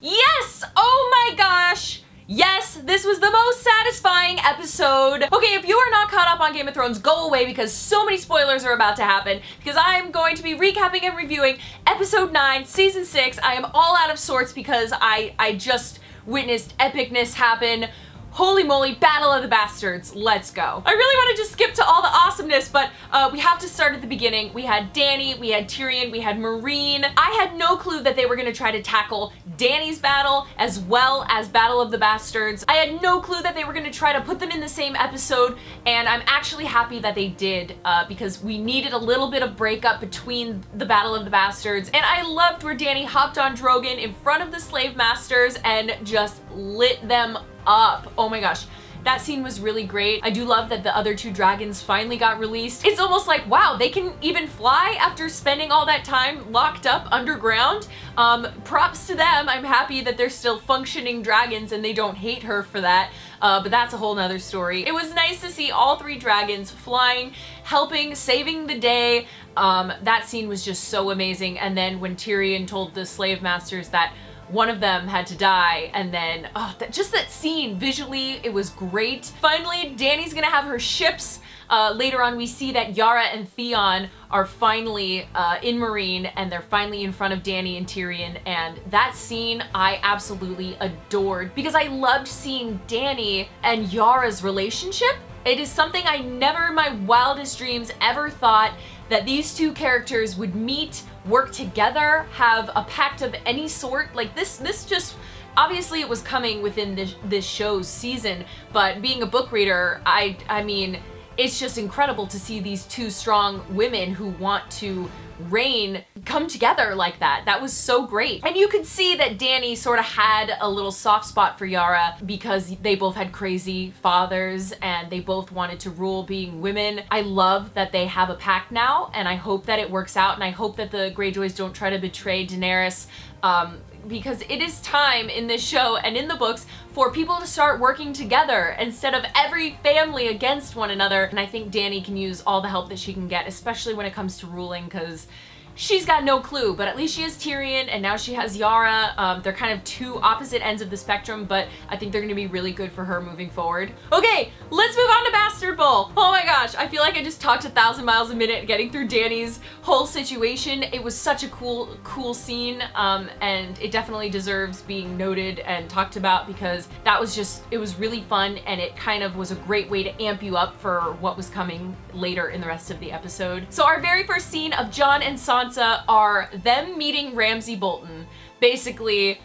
Yes! Oh my gosh! Yes, this was the most satisfying episode. Okay, if you are not caught up on Game of Thrones, go away because so many spoilers are about to happen because I'm going to be recapping and reviewing episode 9, season 6. I am all out of sorts because I just witnessed epicness happen. Holy moly, Battle of the Bastards, let's go. I really want to just skip to all the awesomeness, but we have to start at the beginning. We had Dany, we had Tyrion, we had Meereen. I had no clue that they were going to try to tackle Dany's battle as well as Battle of the Bastards. I had no clue that they were going to try to put them in the same episode, and I'm actually happy that they did because we needed a little bit of breakup between the Battle of the Bastards, and I loved where Dany hopped on Drogon in front of the slave masters and just lit them up. Oh my gosh, that scene was really great. I do love that the other two dragons finally got released. It's almost like, wow, they can even fly after spending all that time locked up underground. Props to them. I'm happy that they're still functioning dragons and they don't hate her for that. But that's a whole nother story. It was nice to see all three dragons flying, helping, saving the day. That scene was just so amazing. And then when Tyrion told the slave masters that one of them had to die, and then, just that scene, visually, it was great. Finally, Dany's gonna have her ships. Later on, we see that Yara and Theon are finally in Meereen, and they're finally in front of Dany and Tyrion, and that scene I absolutely adored because I loved seeing Dany and Yara's relationship. It is something I never in my wildest dreams ever thought that these two characters would meet, work together, have a pact of any sort. Like this just, obviously it was coming within this show's season, but being a book reader, I mean, it's just incredible to see these two strong women who want to reign come together like that. That was so great. And you could see that Dany sort of had a little soft spot for Yara because they both had crazy fathers and they both wanted to rule being women. I love that they have a pact now, and I hope that it works out, and I hope that the Greyjoys don't try to betray Daenerys, because it is time in this show and in the books for people to start working together instead of every family against one another. And I think Dany can use all the help that she can get, especially when it comes to ruling, because she's got no clue, but at least she has Tyrion, and now she has Yara. They're kind of two opposite ends of the spectrum, but I think they're gonna be really good for her moving forward. Okay, let's move on to Bastard Bowl. Oh my gosh, I feel like I just talked 1,000 miles a minute getting through Dany's whole situation. It was such a cool scene, and it definitely deserves being noted and talked about because that was just, it was really fun, and it kind of was a great way to amp you up for what was coming later in the rest of the episode. So our very first scene of Jon and Sansa are them meeting Ramsay Bolton. Basically,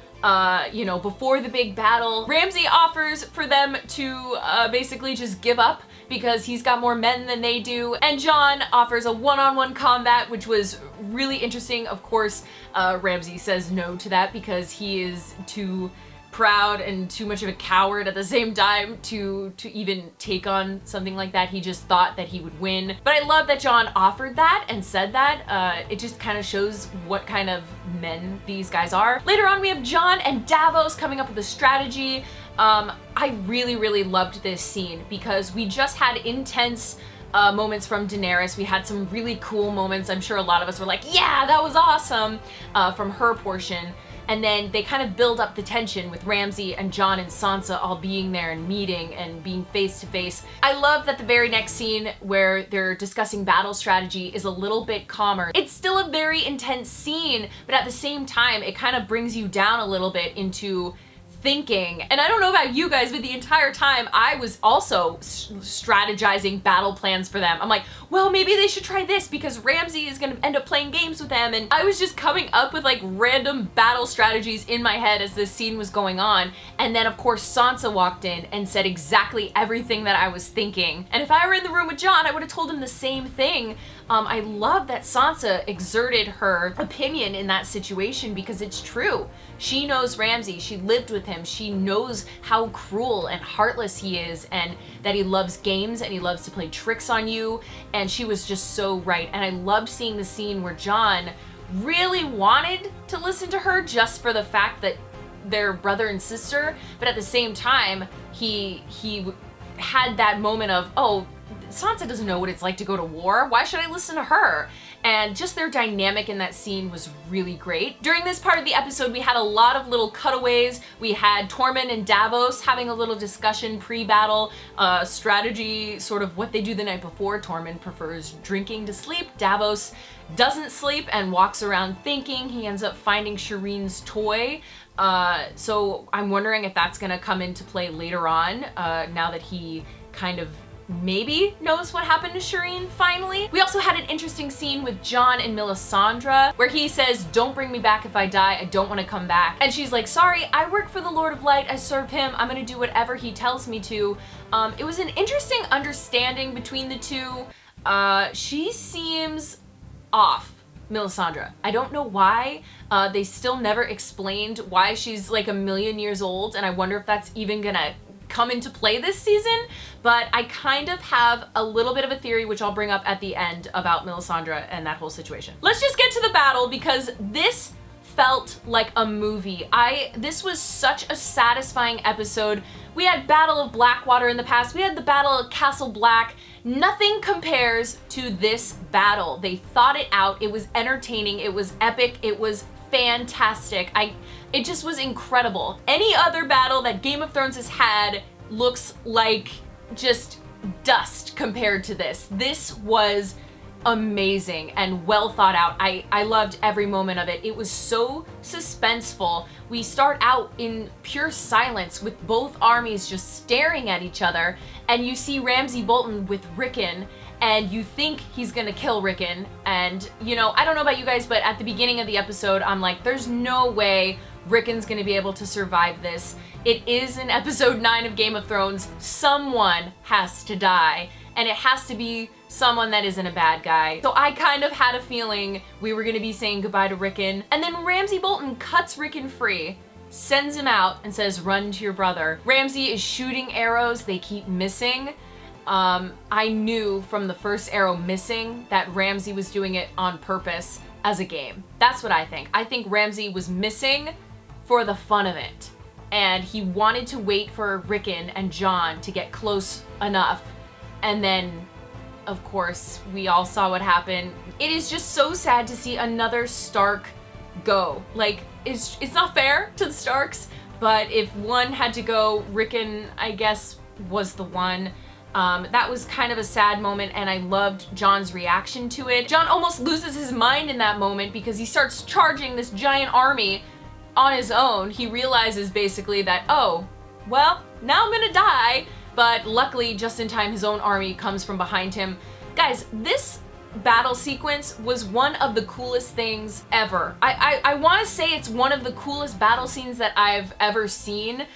you know, before the big battle, Ramsay offers for them to basically just give up because he's got more men than they do, and Jon offers a one-on-one combat, which was really interesting. Of course, Ramsay says no to that because he is too proud and too much of a coward at the same time to even take on something like that. He just thought that he would win. But I love that Jon offered that and said that. It just kind of shows what kind of men these guys are. Later on, we have Jon and Davos coming up with a strategy. I really loved this scene because we just had intense moments from Daenerys. We had some really cool moments. I'm sure a lot of us were like, yeah, that was awesome, from her portion. And then they kind of build up the tension with Ramsay and Jon and Sansa all being there and meeting and being face to face. I love that the very next scene where they're discussing battle strategy is a little bit calmer. It's still a very intense scene, but at the same time, it kind of brings you down a little bit into thinking. And I don't know about you guys, but the entire time I was also strategizing battle plans for them. I'm like, well, maybe they should try this because Ramsay is gonna end up playing games with them. And I was just coming up with like random battle strategies in my head as this scene was going on. And then of course Sansa walked in and said exactly everything that I was thinking. And if I were in the room with Jon, I would have told him the same thing. I love that Sansa exerted her opinion in that situation because it's true. She knows Ramsay, she lived with him, she knows how cruel and heartless he is and that he loves games and he loves to play tricks on you, and she was just so right. And I loved seeing the scene where Jon really wanted to listen to her just for the fact that they're brother and sister, but at the same time, he had that moment of, oh, Sansa doesn't know what it's like to go to war. Why should I listen to her? and just their dynamic in that scene was really great. During this part of the episode, we had a lot of little cutaways. We had Tormund and Davos having a little discussion pre-battle, strategy, sort of what they do the night before. Tormund prefers drinking to sleep. Davos doesn't sleep and walks around thinking. He ends up finding Shireen's toy. So I'm wondering if that's gonna come into play later on, now that he kind of maybe knows what happened to Shireen finally. We also had an interesting scene with Jon and Melisandre where he says, "Don't bring me back if I die, I don't want to come back." And she's like, "Sorry, I work for the Lord of Light, I serve him, I'm gonna do whatever he tells me to." It was an interesting understanding between the two. She seems off, Melisandre. I don't know why. They still never explained why she's like a million years old, and I wonder if that's even gonna come into play this season, but I kind of have a little bit of a theory, which I'll bring up at the end, about Melisandre and that whole situation. Let's just get to the battle because this felt like a movie. This was such a satisfying episode. We had Battle of Blackwater in the past, we had the Battle of Castle Black. Nothing compares to this battle. They thought it out, it was entertaining, it was epic, it was fantastic. It just was incredible. Any other battle that Game of Thrones has had looks like just dust compared to this. This was amazing and well thought out. I loved every moment of it. It was so suspenseful. We start out in pure silence with both armies just staring at each other, and you see Ramsay Bolton with Rickon, and you think he's gonna kill Rickon. And you know, I don't know about you guys, but at the beginning of the episode, I'm like, there's no way Rickon's gonna be able to survive this. It is in episode 9 of Game of Thrones. Someone has to die, and it has to be someone that isn't a bad guy. So I kind of had a feeling we were gonna be saying goodbye to Rickon. And then Ramsay Bolton cuts Rickon free, sends him out, and says, "Run to your brother." Ramsay is shooting arrows, they keep missing. I knew from the first arrow missing that Ramsay was doing it on purpose as a game. That's what I think. I think Ramsay was missing for the fun of it. And he wanted to wait for Rickon and Jon to get close enough. And then, of course, we all saw what happened. It is just so sad to see another Stark go. Like, it's not fair to the Starks, but if one had to go, Rickon, I guess, was the one. That was kind of a sad moment, and I loved Jon's reaction to it. Jon almost loses his mind in that moment because he starts charging this giant army on his own. He realizes basically that, oh, well, now I'm gonna die, but luckily just in time his own army comes from behind him. Guys, this battle sequence was one of the coolest things ever. I want to say it's one of the coolest battle scenes that I've ever seen.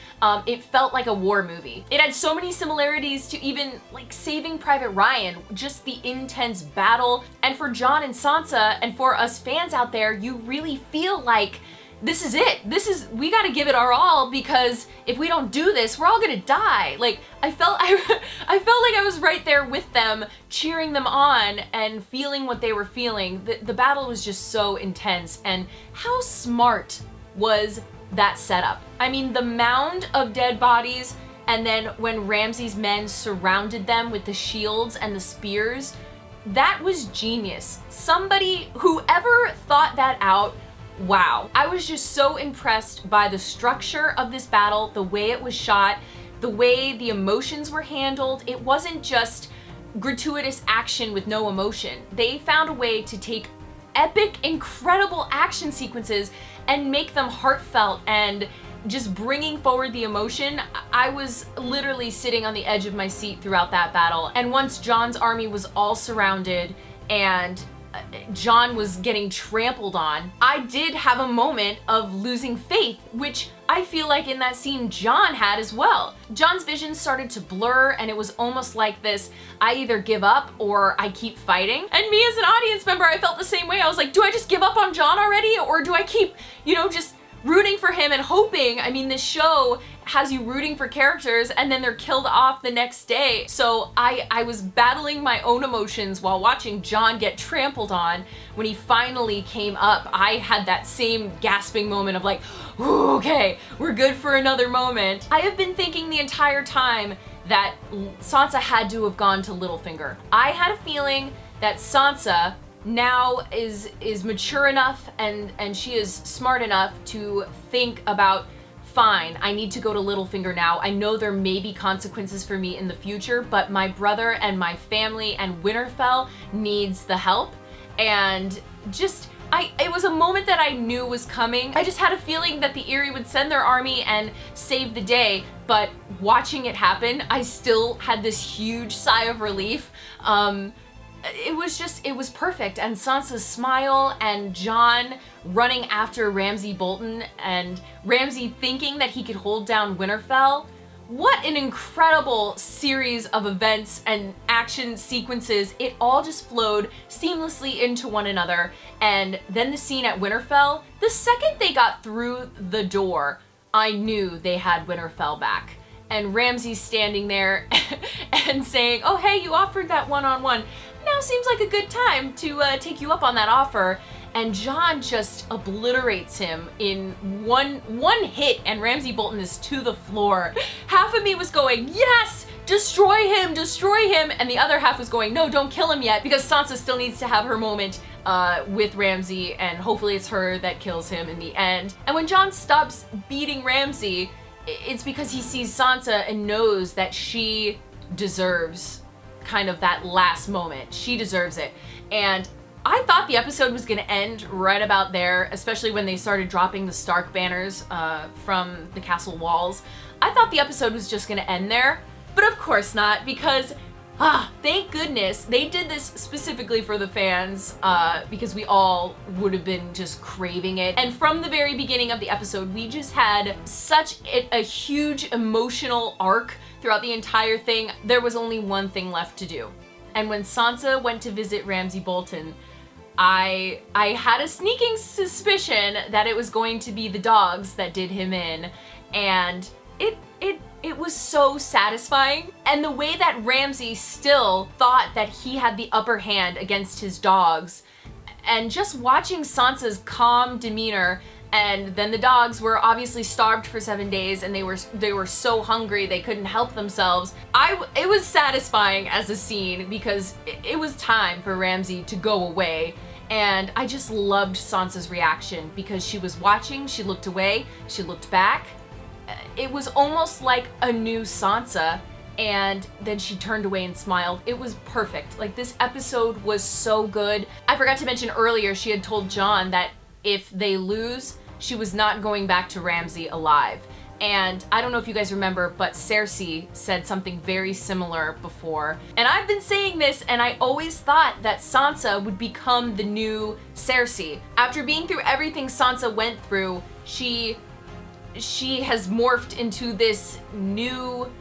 It felt like a war movie. It had so many similarities to even like Saving Private Ryan, just the intense battle. And for Jon and Sansa, and for us fans out there, you really feel like this is it. We gotta give it our all, because if we don't do this, we're all gonna die. Like, I felt like I was right there with them, cheering them on and feeling what they were feeling. The battle was just so intense, and how smart was that setup? I mean, the mound of dead bodies, and then when Ramsay's men surrounded them with the shields and the spears, that was genius. Whoever thought that out, wow. I was just so impressed by the structure of this battle, the way it was shot, the way the emotions were handled. It wasn't just gratuitous action with no emotion. They found a way to take epic, incredible action sequences and make them heartfelt and just bringing forward the emotion. I was literally sitting on the edge of my seat throughout that battle. And once Jon's army was all surrounded and Jon was getting trampled on, I did have a moment of losing faith, which I feel like in that scene Jon had as well. Jon's vision started to blur, and it was almost like this, I either give up or I keep fighting. And me as an audience member, I felt the same way. I was like, do I just give up on Jon already, or do I keep, just rooting for him and hoping? I mean, this show has you rooting for characters and then they're killed off the next day. So I was battling my own emotions while watching Jon get trampled on. When he finally came up, I had that same gasping moment of like, ooh, okay, we're good for another moment. I have been thinking the entire time that Sansa had to have gone to Littlefinger. I had a feeling that Sansa now is mature enough and she is smart enough to think about, fine, I need to go to Littlefinger now. I know there may be consequences for me in the future, but my brother and my family and Winterfell needs the help. And just, it was a moment that I knew was coming. I just had a feeling that the Eyrie would send their army and save the day, but watching it happen, I still had this huge sigh of relief. It was perfect. And Sansa's smile and Jon running after Ramsay Bolton and Ramsay thinking that he could hold down Winterfell. What an incredible series of events and action sequences. It all just flowed seamlessly into one another. And then the scene at Winterfell, the second they got through the door, I knew they had Winterfell back. And Ramsay's standing there and saying, oh, hey, you offered that one-on-one. Now seems like a good time to take you up on that offer. And Jon just obliterates him in one hit, and Ramsay Bolton is to the floor. Half of me was going, yes, destroy him, and the other half was going, no, don't kill him yet, because Sansa still needs to have her moment with Ramsay, and hopefully it's her that kills him in the end. And when Jon stops beating Ramsay, it's because he sees Sansa and knows that she deserves kind of that last moment. She deserves it. And I thought the episode was gonna end right about there, especially when they started dropping the Stark banners from the castle walls. I thought the episode was just gonna end there, but of course not, because thank goodness they did this specifically for the fans, because we all would have been just craving it. And from the very beginning of the episode, we just had such a huge emotional arc throughout the entire thing. There was only one thing left to do. And when Sansa went to visit Ramsay Bolton, I had a sneaking suspicion that it was going to be the dogs that did him in, and it was so satisfying. And the way that Ramsay still thought that he had the upper hand against his dogs, and just watching Sansa's calm demeanor. And then the dogs were obviously starved for 7 days, and they were so hungry they couldn't help themselves. It was satisfying as a scene, because it was time for Ramsay to go away. And I just loved Sansa's reaction, because she was watching, she looked away, she looked back. It was almost like a new Sansa, and then she turned away and smiled. It was perfect. Like, this episode was so good. I forgot to mention earlier, she had told Jon that if they lose, she was not going back to Ramsay alive. And I don't know if you guys remember, but Cersei said something very similar before. And I've been saying this, and I always thought that Sansa would become the new Cersei. After being through everything Sansa went through, she has morphed into this new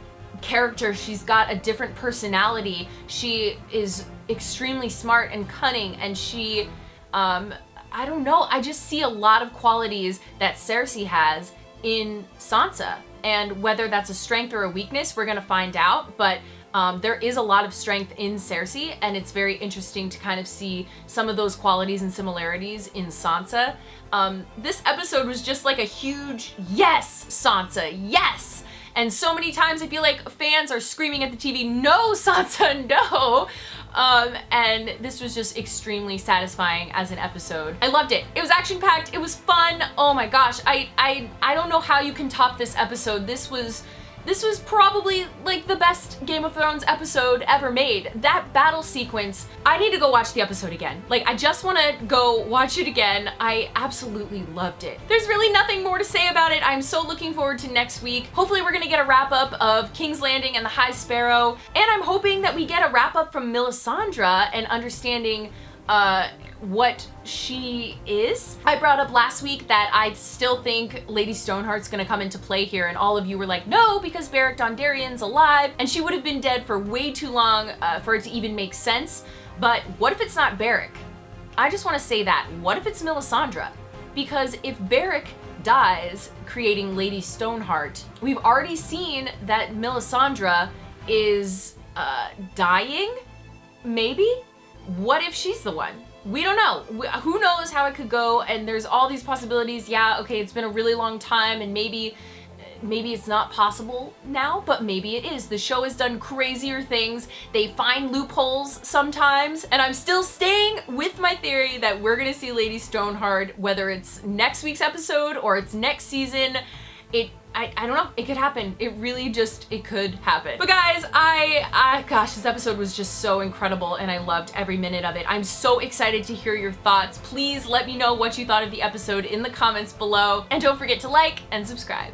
character. She's got a different personality. She is extremely smart and cunning, and she, I don't know, I just see a lot of qualities that Cersei has in Sansa. And whether that's a strength or a weakness, we're gonna find out, but there is a lot of strength in Cersei, and it's very interesting to kind of see some of those qualities and similarities in Sansa. This episode was just like a huge yes, Sansa, yes! And so many times I feel like fans are screaming at the TV, no, Sansa, no! And this was just extremely satisfying as an episode. I loved it. It was action-packed, it was fun. Oh my gosh, I don't know how you can top this episode. This was probably like the best Game of Thrones episode ever made. That battle sequence, I need to go watch the episode again. Like, I just wanna go watch it again. I absolutely loved it. There's really nothing more to say about it. I'm so looking forward to next week. Hopefully we're gonna get a wrap up of King's Landing and the High Sparrow. And I'm hoping that we get a wrap up from Melisandre and understanding what she is. I brought up last week that I still think Lady Stoneheart's gonna come into play here, and all of you were like, no, because Beric Dondarrion's alive, and she would have been dead for way too long for it to even make sense. But what if it's not Beric? I just wanna say that. What if it's Melisandre? Because if Beric dies creating Lady Stoneheart, we've already seen that Melisandre is dying, maybe? What if she's the one? We don't know. Who knows how it could go, and there's all these possibilities. Yeah, okay, it's been a really long time, and maybe maybe it's not possible now, but maybe it is. The show has done crazier things. They find loopholes sometimes, and I'm still staying with my theory that we're gonna see Lady Stoneheart, whether it's next week's episode or it's next season. I don't know, it could happen. It really just, it could happen. But guys, gosh, this episode was just so incredible and I loved every minute of it. I'm so excited to hear your thoughts. Please let me know what you thought of the episode in the comments below, and don't forget to like and subscribe.